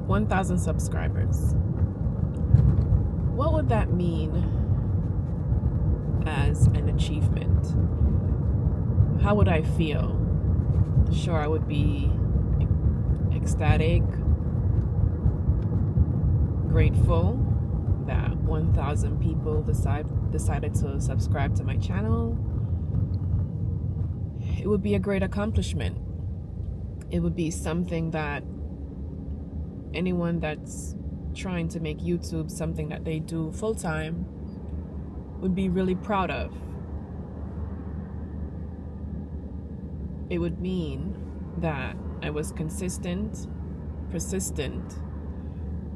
1,000 subscribers. What would that mean as an achievement? How would I feel? Sure, I would be ecstatic, grateful that 1,000 people decided to subscribe to my channel. It would be a great accomplishment. It would be something that anyone that's trying to make YouTube something that they do full-time would be really proud of. It would mean that I was consistent, persistent,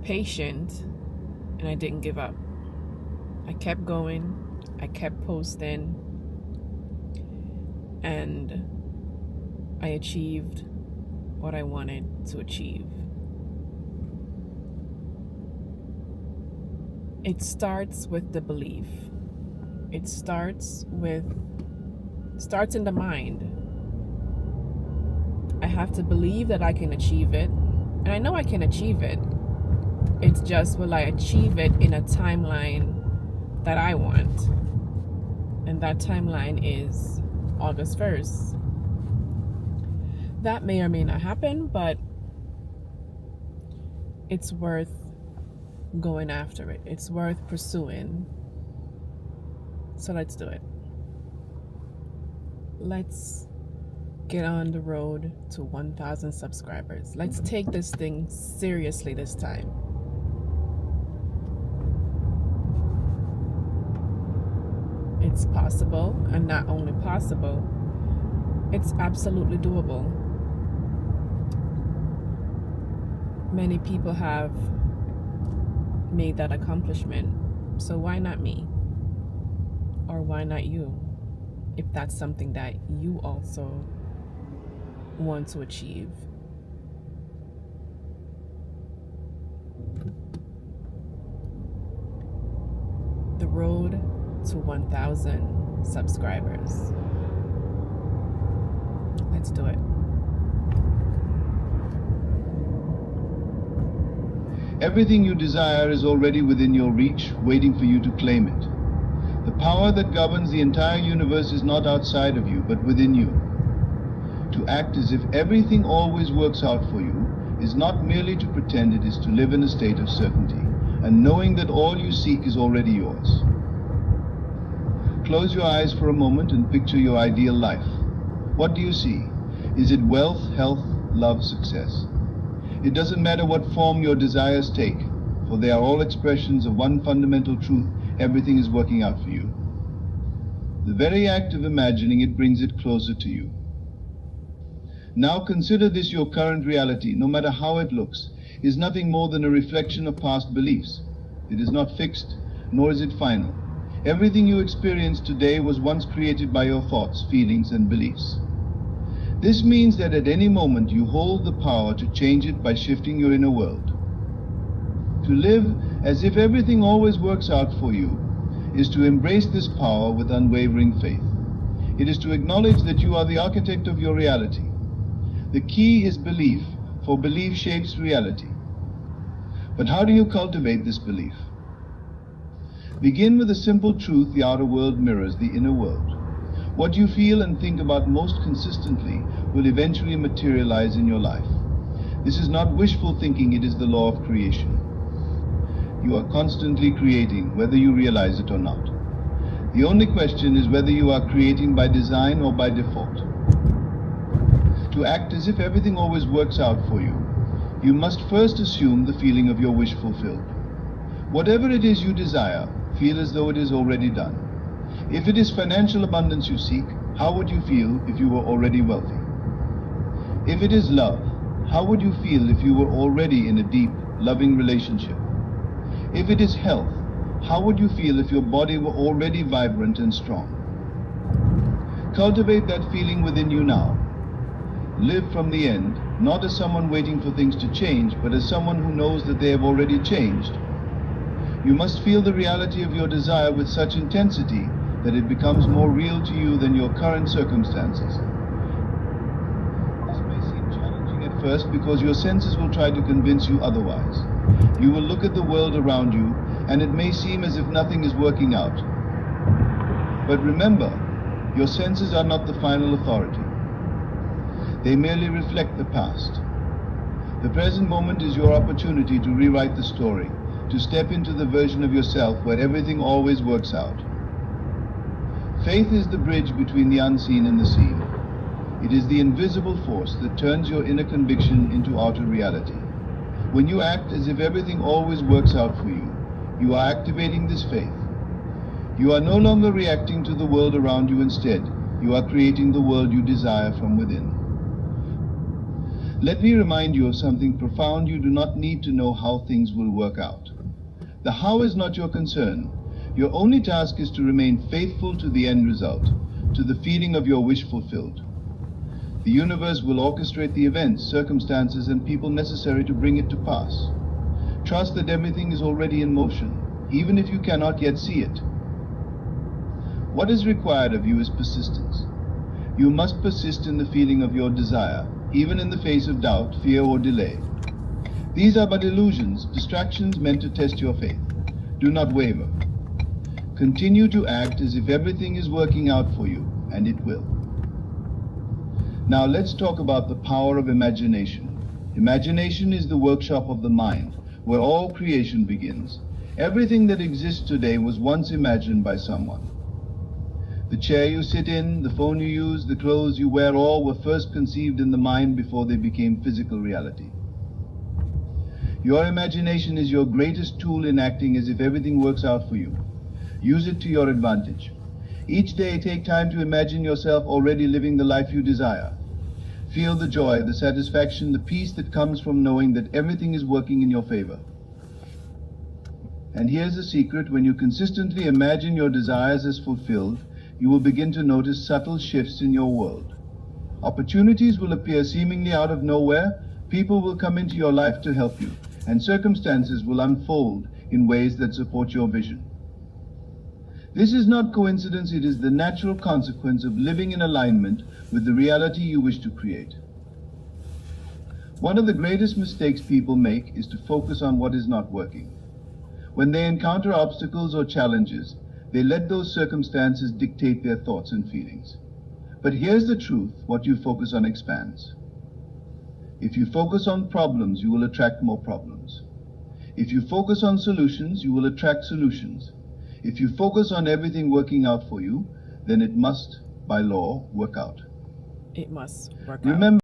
patient, and I didn't give up. I kept going, I kept posting, and I achieved what I wanted to achieve. It starts with the belief. It starts in the mind. I have to believe that I can achieve it, and I know I can achieve it. It's just, will I achieve it in a timeline that I want? And that timeline is August 1st. That may or may not happen, but it's worth going after it. It's worth pursuing. So let's do it. Let's get on the road to 1,000 subscribers. Let's take this thing seriously this time. It's possible, and not only possible, it's absolutely doable. Many people have made that accomplishment, so why not me? Or why not you? If that's something that you also want to achieve. The road to 1,000 subscribers. Let's do it. Everything you desire is already within your reach, waiting for you to claim it. The power that governs the entire universe is not outside of you, but within you. To act as if everything always works out for you is not merely to pretend, it is to live in a state of certainty, and knowing that all you seek is already yours. Close your eyes for a moment and picture your ideal life. What do you see? Is it wealth, health, love, success? It doesn't matter what form your desires take, for they are all expressions of one fundamental truth: everything is working out for you. The very act of imagining it brings it closer to you. Now consider this: your current reality, no matter how it looks, is nothing more than a reflection of past beliefs. It is not fixed, nor is it final. Everything you experience today was once created by your thoughts, feelings, and beliefs. This means that at any moment you hold the power to change it by shifting your inner world. To live as if everything always works out for you is to embrace this power with unwavering faith. It is to acknowledge that you are the architect of your reality. The key is belief, for belief shapes reality. But how do you cultivate this belief? Begin with a simple truth the outer world mirrors the inner world. What you feel and think about most consistently will eventually materialize in your life. This is not wishful thinking, it is the law of creation. You are constantly creating, whether you realize it or not. The only question is whether you are creating by design or by default. To act as if everything always works out for you, you must first assume the feeling of your wish fulfilled. Whatever it is you desire, feel as though it is already done. If it is financial abundance you seek, how would you feel if you were already wealthy? If it is love, how would you feel if you were already in a deep, loving relationship? If it is health, how would you feel if your body were already vibrant and strong? Cultivate that feeling within you now. Live from the end, not as someone waiting for things to change, but as someone who knows that they have already changed. You must feel the reality of your desire with such intensity that it becomes more real to you than your current circumstances. This may seem challenging at first because your senses will try to convince you otherwise. You will look at the world around you, and it may seem as if nothing is working out. But remember, your senses are not the final authority. They merely reflect the past. The present moment is your opportunity to rewrite the story, to step into the version of yourself where everything always works out. Faith is the bridge between the unseen and the seen. It is the invisible force that turns your inner conviction into outer reality. When you act as if everything always works out for you, you are activating this faith. You are no longer reacting to the world around you. Instead, you are creating the world you desire from within. Let me remind you of something profound. You do not need to know how things will work out. The how is not your concern. Your only task is to remain faithful to the end result, to the feeling of your wish fulfilled. The universe will orchestrate the events, circumstances, and people necessary to bring it to pass. Trust that everything is already in motion, even if you cannot yet see it. What is required of you is persistence. You must persist in the feeling of your desire, even in the face of doubt, fear, or delay. These are but illusions, distractions meant to test your faith. Do not waver. Continue to act as if everything is working out for you, and it will. Now let's talk about the power of imagination. Imagination is the workshop of the mind, where all creation begins. Everything that exists today was once imagined by someone. The chair you sit in, the phone you use, the clothes you wear, all were first conceived in the mind before they became physical reality. Your imagination is your greatest tool in acting as if everything works out for you. Use it to your advantage. Each day, take time to imagine yourself already living the life you desire. Feel the joy, the satisfaction, the peace that comes from knowing that everything is working in your favor. And here's the secret: when you consistently imagine your desires as fulfilled, you will begin to notice subtle shifts in your world. Opportunities will appear seemingly out of nowhere, people will come into your life to help you, and circumstances will unfold in ways that support your vision. This is not coincidence, it is the natural consequence of living in alignment with the reality you wish to create. One of the greatest mistakes people make is to focus on what is not working. When they encounter obstacles or challenges, they let those circumstances dictate their thoughts and feelings. But here's the truth: what you focus on expands. If you focus on problems, you will attract more problems. If you focus on solutions, you will attract solutions. If you focus on everything working out for you, then it must, by law, work out. It must work out. Remember